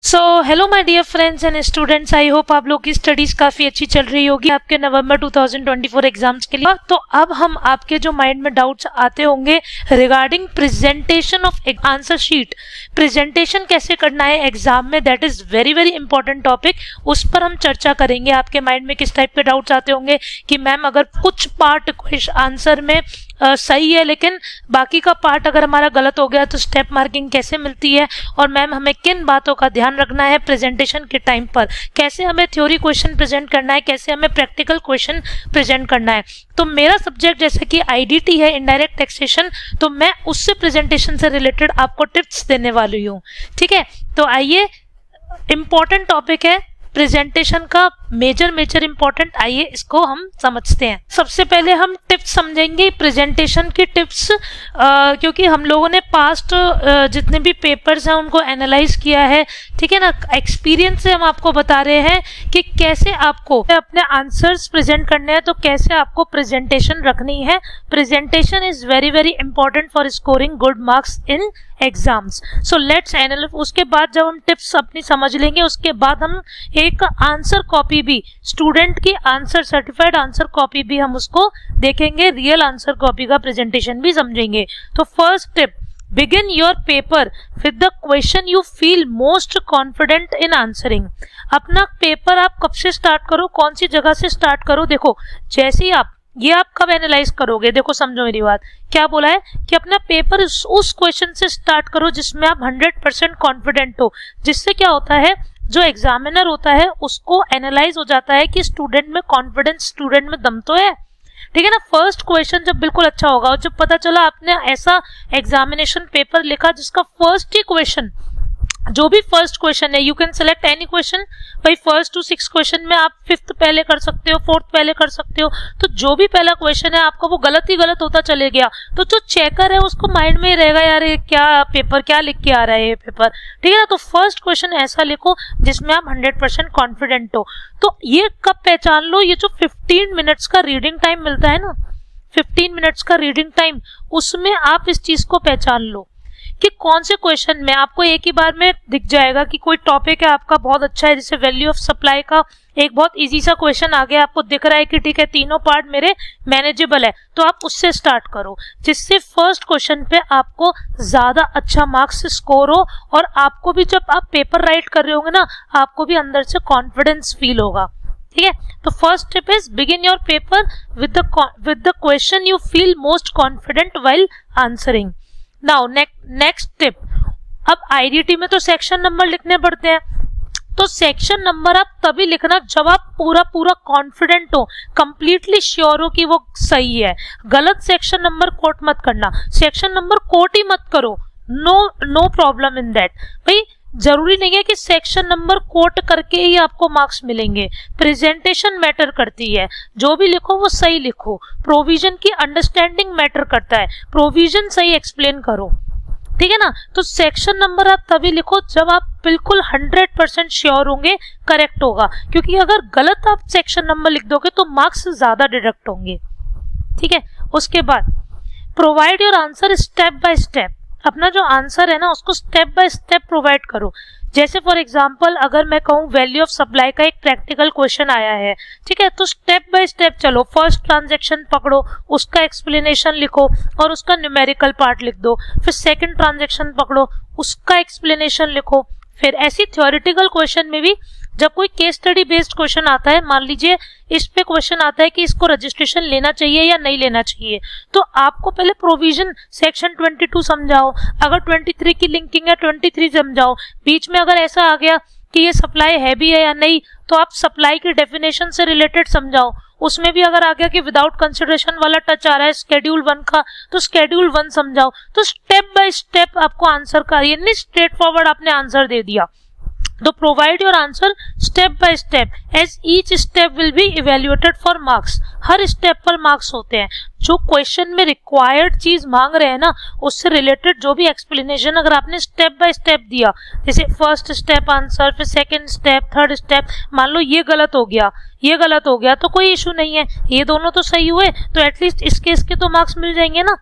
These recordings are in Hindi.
So hello my dear friends and students, I hope आप लोग की स्टडीज काफी अच्छी चल रही होगी आपके नवंबर 2024 एग्जाम्स के लिए। तो अब हम आपके जो माइंड में डाउट्स आते होंगे regarding presentation of answer sheet, presentation कैसे करना है एग्जाम में, that is very very important topic. उस पर हम चर्चा करेंगे। आपके माइंड में किस टाइप के डाउट्स आते होंगे कि मैम अगर कुछ पार्ट आंसर में सही है लेकिन बाकी का पार्ट अगर हमारा गलत हो गया तो स्टेप मार्किंग कैसे मिलती है, और मैम हमें किन बातों का ध्यान रखना है प्रेजेंटेशन के टाइम पर, कैसे हमें थ्योरी क्वेश्चन प्रेजेंट करना है, कैसे हमें प्रैक्टिकल क्वेश्चन प्रेजेंट करना है। तो मेरा सब्जेक्ट जैसे कि आईडीटी है, इनडायरेक्ट टैक्सेशन, तो मैं उससे प्रेजेंटेशन से रिलेटेड आपको टिप्स देने वाली हूँ। ठीक है, तो आइए, इंपॉर्टेंट टॉपिक है प्रेजेंटेशन का, मेजर इंपॉर्टेंट। आइए इसको हम समझते हैं। सबसे पहले हम टिप्स समझेंगे प्रेजेंटेशन की टिप्स, क्योंकि हम लोगों ने पास्ट जितने भी पेपर्स हैं उनको एनालाइज किया है। ठीक है ना, एक्सपीरियंस से हम आपको बता रहे हैं कि कैसे आपको अपने आंसर्स प्रेजेंट करने हैं, तो कैसे आपको प्रेजेंटेशन रखनी है। Presentation is very very important for scoring good marks in exams. So let's analyse. उसके बाद जब हम टिप्स अपनी समझ लेंगे, उसके बाद हम एक आंसर कॉपी भी, स्टूडेंट की आंसर सर्टिफाइड आंसर कॉपी भी हम उसको देखेंगे, रियल आंसर कॉपी का प्रेजेंटेशन भी समझेंगे। तो first tip, begin your paper with the question you feel most confident in answering. अपना पेपर आप कब से स्टार्ट करो, कौन सी जगह से स्टार्ट करो। देखो, जैसे ही आप कब एनालाइज करोगे, देखो समझो मेरी बात, क्या बोला है कि अपना पेपर उस क्वेश्चन से स्टार्ट करो जिसमें आप 100% कॉन्फिडेंट हो। जिससे क्या होता है, जो एग्जामिनर होता है उसको एनालाइज हो जाता है कि स्टूडेंट में कॉन्फिडेंस, स्टूडेंट में दम तो है। ठीक है ना, फर्स्ट क्वेश्चन जब बिल्कुल अच्छा होगा, और जब पता चला आपने ऐसा एग्जामिनेशन पेपर लिखा जिसका फर्स्ट ही क्वेश्चन, जो भी फर्स्ट क्वेश्चन है, you can select any question, भाई फर्स्ट टू 6 क्वेश्चन में आप 5th पहले कर सकते हो, 4th पहले कर सकते हो। तो जो भी पहला क्वेश्चन है आपका वो गलत ही गलत होता चले गया, तो जो चेकर है उसको माइंड में ही रहेगा, यार ये क्या पेपर, क्या लिख के आ रहा है ये पेपर। ठीक है ना, तो फर्स्ट क्वेश्चन ऐसा लिखो जिसमें आप 100% कॉन्फिडेंट हो। तो ये कब पहचान लो, ये जो 15 मिनट्स का रीडिंग टाइम मिलता है ना, 15 मिनट्स का रीडिंग टाइम, उसमें आप इस चीज को पहचान लो कि कौन से क्वेश्चन में आपको एक ही बार में दिख जाएगा कि कोई टॉपिक है आपका बहुत अच्छा है, जैसे वैल्यू ऑफ सप्लाई का एक बहुत इजी सा क्वेश्चन आ गया, आपको दिख रहा है कि ठीक है तीनों पार्ट मेरे मैनेजेबल है, तो आप उससे स्टार्ट करो, जिससे फर्स्ट क्वेश्चन पे आपको ज्यादा अच्छा मार्क्स स्कोर हो, और आपको भी जब आप पेपर राइट कर रहे होंगे ना, आपको भी अंदर से कॉन्फिडेंस फील होगा। ठीक है, तो first tip is begin your paper with the question you feel most confident while answering. Now next tip, अब आईडीटी में तो सेक्शन नंबर लिखने पड़ते हैं, तो सेक्शन नंबर आप तभी लिखना जब आप पूरा कॉन्फिडेंट हो, कंप्लीटली श्योर हो कि वो सही है। गलत सेक्शन नंबर कोट मत करना, सेक्शन नंबर कोट ही मत करो, नो प्रॉब्लम इन दैट। भाई जरूरी नहीं है कि सेक्शन नंबर कोट करके ही आपको मार्क्स मिलेंगे, प्रेजेंटेशन मैटर करती है, जो भी लिखो वो सही लिखो। प्रोविजन की अंडरस्टैंडिंग मैटर करता है, प्रोविजन सही एक्सप्लेन करो। ठीक है ना, तो सेक्शन नंबर आप तभी लिखो जब आप बिल्कुल 100% श्योर होंगे करेक्ट होगा, क्योंकि अगर गलत आप सेक्शन नंबर लिख दोगे तो मार्क्स ज्यादा डिडक्ट होंगे। ठीक है, उसके बाद provide your answer step by step. अपना जो आंसर है ना उसको स्टेप बाय स्टेप प्रोवाइड करो। जैसे फॉर एग्जांपल अगर मैं कहूँ वैल्यू ऑफ सप्लाई का एक प्रैक्टिकल क्वेश्चन आया है, ठीक है, तो स्टेप बाय स्टेप चलो। फर्स्ट ट्रांजैक्शन पकड़ो, उसका एक्सप्लेनेशन लिखो और उसका न्यूमेरिकल पार्ट लिख दो। फिर सेकंड ट्रांजैक्शन पकड़ो, उसका एक्सप्लेनेशन लिखो। फिर ऐसी थ्योरेटिकल क्वेश्चन में भी जब कोई केस स्टडी बेस्ड क्वेश्चन आता है, मान लीजिए इस पे क्वेश्चन आता है कि इसको रजिस्ट्रेशन लेना चाहिए या नहीं लेना चाहिए, तो आपको पहले प्रोविजन सेक्शन 22 समझाओ, अगर 23 की लिंकिंग है 23 समझाओ। बीच में अगर ऐसा आ गया कि ये सप्लाई है भी है या नहीं, तो आप सप्लाई की डेफिनेशन से रिलेटेड समझाओ। उसमें भी अगर आ गया कि विदाउट कंसिडरेशन वाला टच आ रहा है शेड्यूल 1 का, तो शेड्यूल 1 समझाओ। तो स्टेप बाय स्टेप आपको आंसर का, ये नहीं स्ट्रेट फॉरवर्ड आपने आंसर दे दिया। तो provide your answer step by step as each step will be evaluated for marks. हर स्टेप पर मार्क्स होते हैं। जो क्वेश्चन में रिक्वायर्ड चीज मांग रहे हैं ना, उससे रिलेटेड जो भी एक्सप्लेनेशन अगर आपने स्टेप बाय स्टेप दिया, जैसे फर्स्ट स्टेप आंसर, फिर सेकंड स्टेप, थर्ड स्टेप, मान लो ये गलत हो गया, ये गलत हो गया, तो कोई इशू नहीं है, ये दोनों तो सही हुए, तो एटलीस्ट इसके तो मार्क्स मिल जाएंगे ना।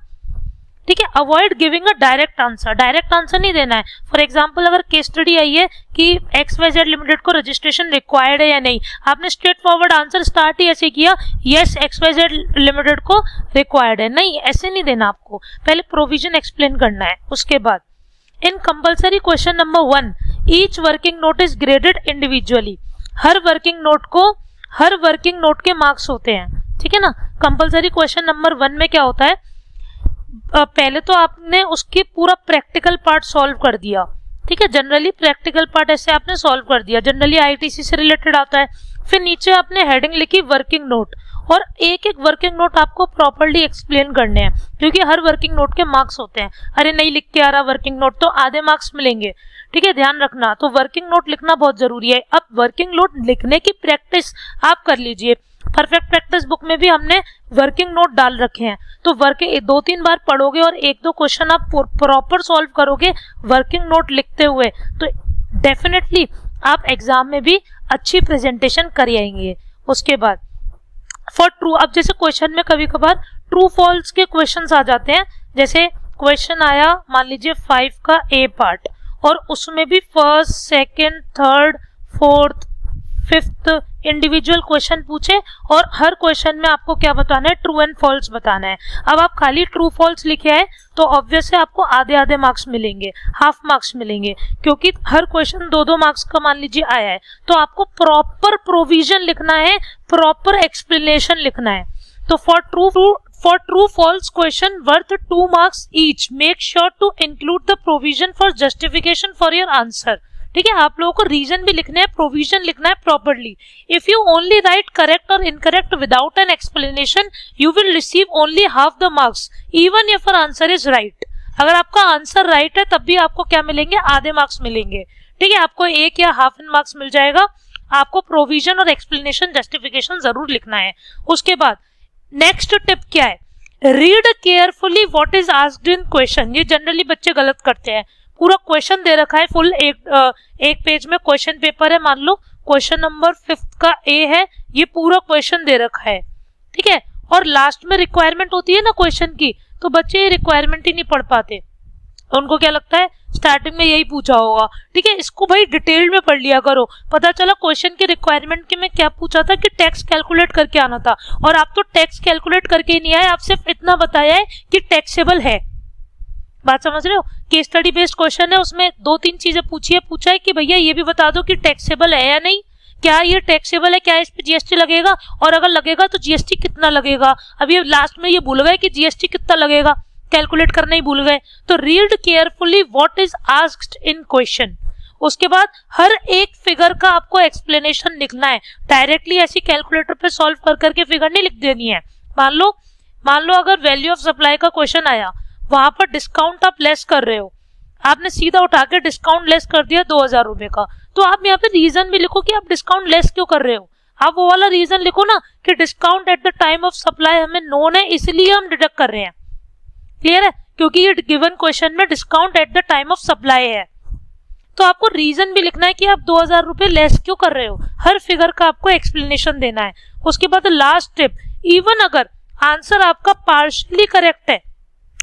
ठीक है, avoid giving a direct answer, direct answer नहीं देना है। फॉर एग्जांपल अगर केस स्टडी आई है कि XYZ लिमिटेड को रजिस्ट्रेशन रिक्वायर्ड है या नहीं, आपने स्ट्रेट फॉरवर्ड आंसर स्टार्ट ही ऐसे किया, यस XYZ लिमिटेड को रिक्वायर्ड है, नहीं ऐसे नहीं देना आपको, पहले प्रोविजन एक्सप्लेन करना है। उसके बाद इन compulsory question number 1 each working note is graded individually, हर वर्किंग नोट के मार्क्स होते हैं, ठीक है ना। कंपल्सरी क्वेश्चन नंबर 1 में क्या होता है, पहले तो आपने उसकी पूरा प्रैक्टिकल पार्ट सॉल्व कर दिया, ठीक है, जनरली प्रैक्टिकल पार्ट ऐसे आपने सॉल्व कर दिया, जनरली ITC से रिलेटेड आता है। फिर नीचे आपने हेडिंग लिखी वर्किंग नोट, और एक एक वर्किंग नोट आपको प्रॉपर्ली एक्सप्लेन करने हैं, क्योंकि हर वर्किंग नोट के मार्क्स होते हैं। अरे नहीं लिख के आ रहा वर्किंग नोट तो आधे मार्क्स मिलेंगे, ठीक है, ध्यान रखना। तो वर्किंग नोट लिखना बहुत जरूरी है। अब वर्किंग नोट लिखने की प्रैक्टिस आप कर लीजिए, परफेक्ट प्रैक्टिस बुक में भी हमने वर्किंग नोट डाल रखे हैं, तो 2-3 बार पढ़ोगे और 1-2 क्वेश्चन आप प्रॉपर सॉल्व करोगे वर्किंग नोट लिखते हुए, तो डेफिनेटली आप एग्जाम में भी अच्छी प्रेजेंटेशन कर आएंगे। उसके बाद फॉर ट्रू, अब जैसे क्वेश्चन में कभी कभार ट्रू फॉल्स के क्वेश्चंस आ जाते हैं, जैसे क्वेश्चन आया मान लीजिए 5 का A पार्ट, और उसमें भी first, second, third, fourth, fifth individual question पूछे, और हर क्वेश्चन में आपको क्या बताना है, ट्रू एंड फॉल्स बताना है। अब आप खाली ट्रू फॉल्स लिखे आए तो ऑब्वियस है आपको आधे मार्क्स मिलेंगे, हाफ मार्क्स मिलेंगे, क्योंकि हर क्वेश्चन 2-2 मार्क्स का मान लीजिए आया है, तो आपको प्रॉपर प्रोविजन लिखना है, प्रॉपर एक्सप्लेनेशन लिखना है। तो for true false question worth 2 marks each, make sure to include the provision for justification for your answer, ठीक है, आप लोगों को रीजन भी लिखना है, प्रोविजन लिखना है properly. If you only write correct और incorrect without an explanation you will receive only half the marks even if your answer is right. अगर आपका आंसर राइट है तब भी आपको क्या मिलेंगे, आधे मार्क्स मिलेंगे, ठीक है, आपको 1 या हाफ एन मार्क्स मिल जाएगा। आपको प्रोविजन और एक्सप्लेनेशन जस्टिफिकेशन जरूर लिखना है। उसके बाद नेक्स्ट टिप क्या है, read carefully what is asked in question. ये जनरली बच्चे गलत करते हैं, पूरा क्वेश्चन दे रखा है फुल, एक पेज में क्वेश्चन पेपर है, मान लो क्वेश्चन नंबर 5 का A है, ये पूरा क्वेश्चन दे रखा है, ठीक है, और लास्ट में रिक्वायरमेंट होती है ना क्वेश्चन की, तो बच्चे ये रिक्वायरमेंट ही नहीं पढ़ पाते, उनको क्या लगता है स्टार्टिंग में यही पूछा होगा, ठीक है, इसको भाई डिटेल में पढ़ लिया करो। पता चला क्वेश्चन की रिक्वायरमेंट के में क्या पूछा था कि टैक्स कैलकुलेट करके आना था, और आप तो टैक्स कैलकुलेट करके ही नहीं आए, आप सिर्फ इतना बताया है कि टैक्सेबल है। बात समझ रहे हो, केस स्टडी बेस्ड क्वेश्चन है, उसमें 2-3 चीजें पूछा है कि भैया ये भी बता दो कि टैक्सेबल है या नहीं, क्या ये टैक्सेबल है, क्या इस पे GST लगेगा, और अगर लगेगा तो GST कितना लगेगा। अब ये लास्ट में ये भूल गए कि GST कितना लगेगा, कैलकुलेट करना ही भूल गए। तो read carefully what is asked in question. उसके बाद हर एक फिगर का आपको एक्सप्लेनेशन लिखना है, डायरेक्टली ऐसी कैलकुलेटर पे सॉल्व कर करके फिगर नहीं लिख देनी है। मान लो अगर वैल्यू ऑफ सप्लाई का क्वेश्चन आया, वहां पर डिस्काउंट आप लेस कर रहे हो, आपने सीधा उठा के डिस्काउंट लेस कर दिया 2000 रुपए का, तो आप यहाँ पे रीजन भी लिखो कि आप डिस्काउंट लेस क्यों कर रहे हो। आप वो वाला रीजन लिखो ना कि discount at the time of supply हमें नोन है, इसलिए हम डिडक्ट कर रहे हैं। क्लियर है, क्योंकि ये गिवन क्वेश्चन में discount at the time of supply है, तो आपको रीजन भी लिखना है कि आप 2000 रुपए लेस क्यों कर रहे हो, हर फिगर का आपको एक्सप्लेनेशन देना है। उसके बाद लास्ट टिप, इवन अगर आंसर आपका पार्शियली करेक्ट है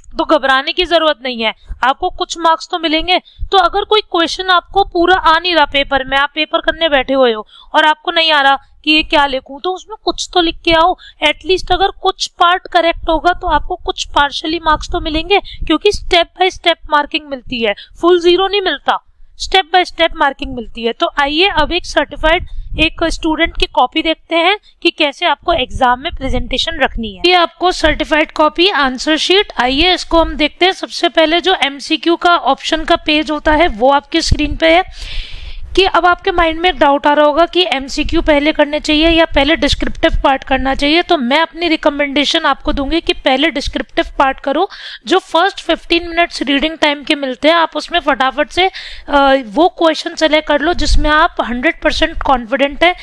तो घबराने की जरूरत नहीं है, आपको कुछ मार्क्स तो मिलेंगे। तो अगर कोई क्वेश्चन आपको पूरा आ नहीं रहा पेपर में, आप पेपर करने बैठे हुए हो और आपको नहीं आ रहा कि ये क्या लिखूं, तो उसमें कुछ तो लिख के आओ, एटलीस्ट अगर कुछ पार्ट करेक्ट होगा तो आपको कुछ पार्शियली मार्क्स तो मिलेंगे, क्योंकि स्टेप बाय स्टेप मार्किंग मिलती है, फुल 0 नहीं मिलता, स्टेप बाय स्टेप मार्किंग मिलती है। तो आइए अब एक सर्टिफाइड एक स्टूडेंट की कॉपी देखते हैं कि कैसे आपको एग्जाम में प्रेजेंटेशन रखनी है। ये आपको सर्टिफाइड कॉपी आंसर शीट, आइए इसको हम देखते हैं। सबसे पहले जो MCQ का ऑप्शन का पेज होता है वो आपकी स्क्रीन पे है। कि अब आपके माइंड में एक डाउट आ रहा होगा कि MCQ पहले करने चाहिए या पहले डिस्क्रिप्टिव पार्ट करना चाहिए, तो मैं अपनी रिकमेंडेशन आपको दूंगी कि पहले डिस्क्रिप्टिव पार्ट करो। जो फर्स्ट 15 मिनट्स रीडिंग टाइम के मिलते हैं, आप उसमें फटाफट से वो क्वेश्चन सेलेक्ट कर लो जिसमें आप 100% कॉन्फिडेंट है,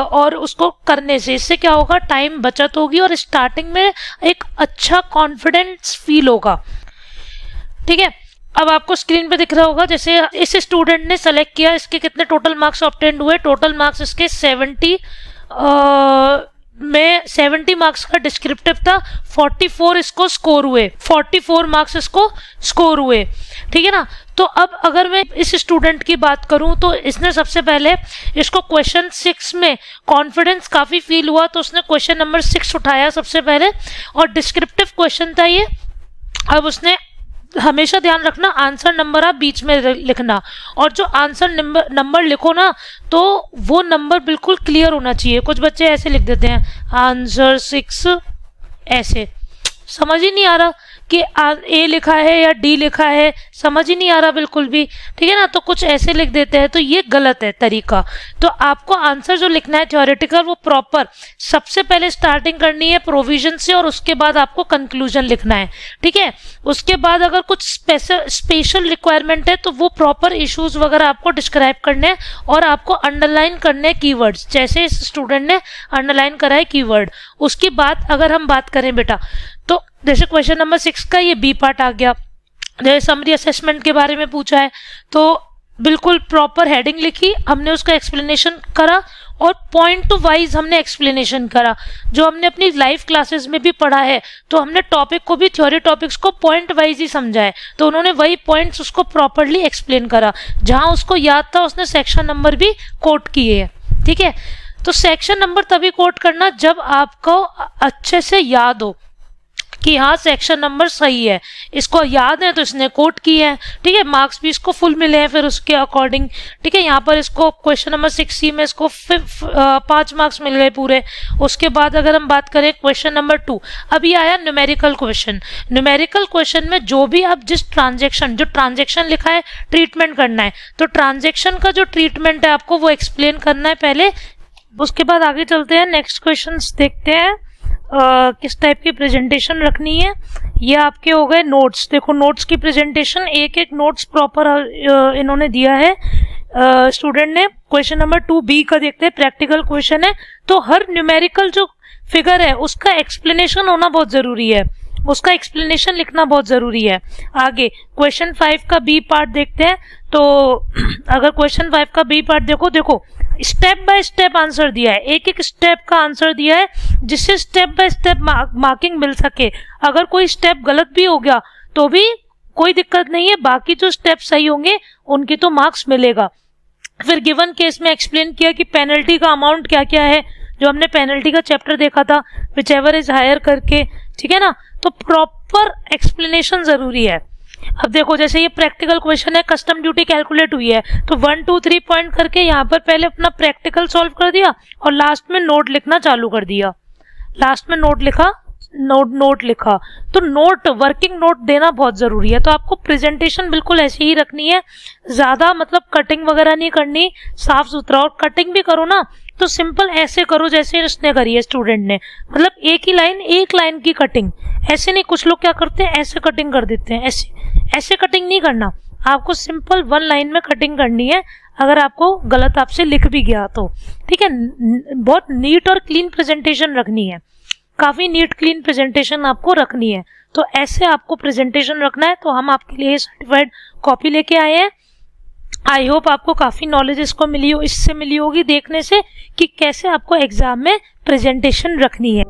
और उसको करने से इससे क्या होगा, टाइम बचत होगी और स्टार्टिंग में एक अच्छा कॉन्फिडेंस फील होगा। ठीक है, अब आपको स्क्रीन पे दिख रहा होगा, जैसे इस स्टूडेंट ने सेलेक्ट किया, इसके कितने टोटल मार्क्स ऑब्टेंड हुए, टोटल मार्क्स इसके में 70 मार्क्स का डिस्क्रिप्टिव था, 44 इसको स्कोर हुए, 44 मार्क्स इसको स्कोर हुए, ठीक है ना। तो अब अगर मैं इस स्टूडेंट की बात करूं तो इसने सबसे पहले इसको क्वेश्चन 6 में कॉन्फिडेंस काफ़ी फील हुआ, तो उसने क्वेश्चन नंबर 6 उठाया सबसे पहले, और डिस्क्रिप्टिव क्वेश्चन था ये। अब उसने हमेशा ध्यान रखना आंसर नंबर आप बीच में लिखना, और जो आंसर नंबर लिखो ना तो वो नंबर बिल्कुल क्लियर होना चाहिए। कुछ बच्चे ऐसे लिख देते हैं आंसर 6, ऐसे समझ ही नहीं आ रहा कि ए लिखा है या डी लिखा है, समझ ही नहीं आ रहा बिल्कुल भी, ठीक है ना। तो कुछ ऐसे लिख देते हैं, तो ये गलत है तरीका। तो आपको आंसर जो लिखना है थ्योरेटिकल वो प्रॉपर सबसे पहले स्टार्टिंग करनी है प्रोविजन से, और उसके बाद आपको कंक्लूजन लिखना है, ठीक है। उसके बाद अगर कुछ स्पेशल रिक्वायरमेंट है तो वो प्रॉपर इश्यूज वगैरह आपको डिस्क्राइब करने हैं, और आपको अंडरलाइन करने हैं कीवर्ड्स, जैसे इस स्टूडेंट ने अंडरलाइन करा है कीवर्ड। उसकी बात अगर हम बात करें बेटा, तो जैसे क्वेश्चन नंबर 6 का ये बी पार्ट आ गया, जैसे समरी असेसमेंट के बारे में पूछा है तो बिल्कुल प्रॉपर हेडिंग लिखी, हमने उसका एक्सप्लेनेशन करा, और पॉइंट टू वाइज हमने एक्सप्लेनेशन करा। जो हमने अपनी लाइव क्लासेस में भी पढ़ा है, तो हमने टॉपिक को भी, थ्योरी टॉपिक्स को पॉइंट वाइज ही समझा है, तो उन्होंने वही पॉइंट्स उसको प्रॉपरली एक्सप्लेन करा। जहां उसको याद था उसने सेक्शन नंबर भी कोट किए हैं, ठीक है। तो सेक्शन नंबर तभी कोट करना जब आपको अच्छे से याद हो कि हाँ सेक्शन नंबर सही है, इसको याद है तो इसने कोट किए हैं, ठीक है। मार्क्स भी इसको फुल मिले हैं फिर उसके अकॉर्डिंग, ठीक है। यहाँ पर इसको क्वेश्चन नंबर 6C में इसको 5 मार्क्स मिल गए पूरे। उसके बाद अगर हम बात करें क्वेश्चन नंबर 2, अभी आया न्यूमेरिकल क्वेश्चन। न्यूमेरिकल क्वेश्चन में जो भी आप जिस जो ट्रांजेक्शन लिखा है ट्रीटमेंट करना है, तो ट्रांजेक्शन का जो ट्रीटमेंट है आपको वो एक्सप्लेन करना है पहले। उसके बाद आगे चलते हैं, नेक्स्ट क्वेश्चन देखते हैं किस टाइप की प्रेजेंटेशन रखनी है। ये आपके हो गए नोट्स। देखो नोट्स की प्रेजेंटेशन, एक एक नोट्स प्रॉपर इन्होंने दिया है स्टूडेंट ने। क्वेश्चन नंबर 2B का देखते हैं, प्रैक्टिकल क्वेश्चन है, तो हर न्यूमेरिकल जो फिगर है उसका एक्सप्लेनेशन होना बहुत जरूरी है, उसका एक्सप्लेनेशन लिखना बहुत जरूरी है। आगे क्वेश्चन 5 का B पार्ट देखते हैं, तो अगर क्वेश्चन 5 का B पार्ट देखो स्टेप बाय स्टेप आंसर दिया है, एक एक स्टेप का आंसर दिया है, जिससे स्टेप बाय स्टेप मार्किंग मिल सके। अगर कोई स्टेप गलत भी हो गया तो भी कोई दिक्कत नहीं है, बाकी जो स्टेप सही होंगे उनकी तो मार्क्स मिलेगा। फिर गिवन केस में एक्सप्लेन किया कि पेनल्टी का अमाउंट क्या क्या है, जो हमने पेनल्टी का चैप्टर देखा था, विच एवर इज हायर करके, ठीक है ना। तो प्रॉपर एक्सप्लेनेशन जरूरी है। अब देखो जैसे ये प्रैक्टिकल क्वेश्चन है, कस्टम ड्यूटी कैलकुलेट हुई है, तो 1 2 3 पॉइंट करके यहाँ पर पहले अपना प्रैक्टिकल सॉल्व कर दिया और लास्ट में नोट लिखना चालू कर दिया। लास्ट में नोट लिखा, तो नोट, वर्किंग नोट देना बहुत जरूरी है। तो आपको प्रेजेंटेशन बिल्कुल ऐसी ही रखनी है, ज्यादा मतलब कटिंग वगैरह नहीं करनी, साफ सुथरा। और कटिंग भी करो ना तो सिंपल ऐसे करो जैसे इसने करी है स्टूडेंट ने, मतलब एक ही लाइन, एक लाइन की कटिंग, ऐसे नहीं। कुछ लोग क्या करते हैं ऐसे कटिंग कर देते हैं, ऐसे कटिंग नहीं करना, आपको सिंपल 1 लाइन में कटिंग करनी है। अगर आपको गलत आपसे लिख भी गया तो ठीक है, बहुत नीट और क्लीन प्रेजेंटेशन रखनी है, काफी नीट क्लीन प्रेजेंटेशन आपको रखनी है। तो ऐसे आपको प्रेजेंटेशन रखना है। तो हम आपके लिए सर्टिफाइड कॉपी लेके आए हैं। आई होप आपको काफी नॉलेज इससे मिली होगी देखने से कि कैसे आपको एग्जाम में प्रेजेंटेशन रखनी है।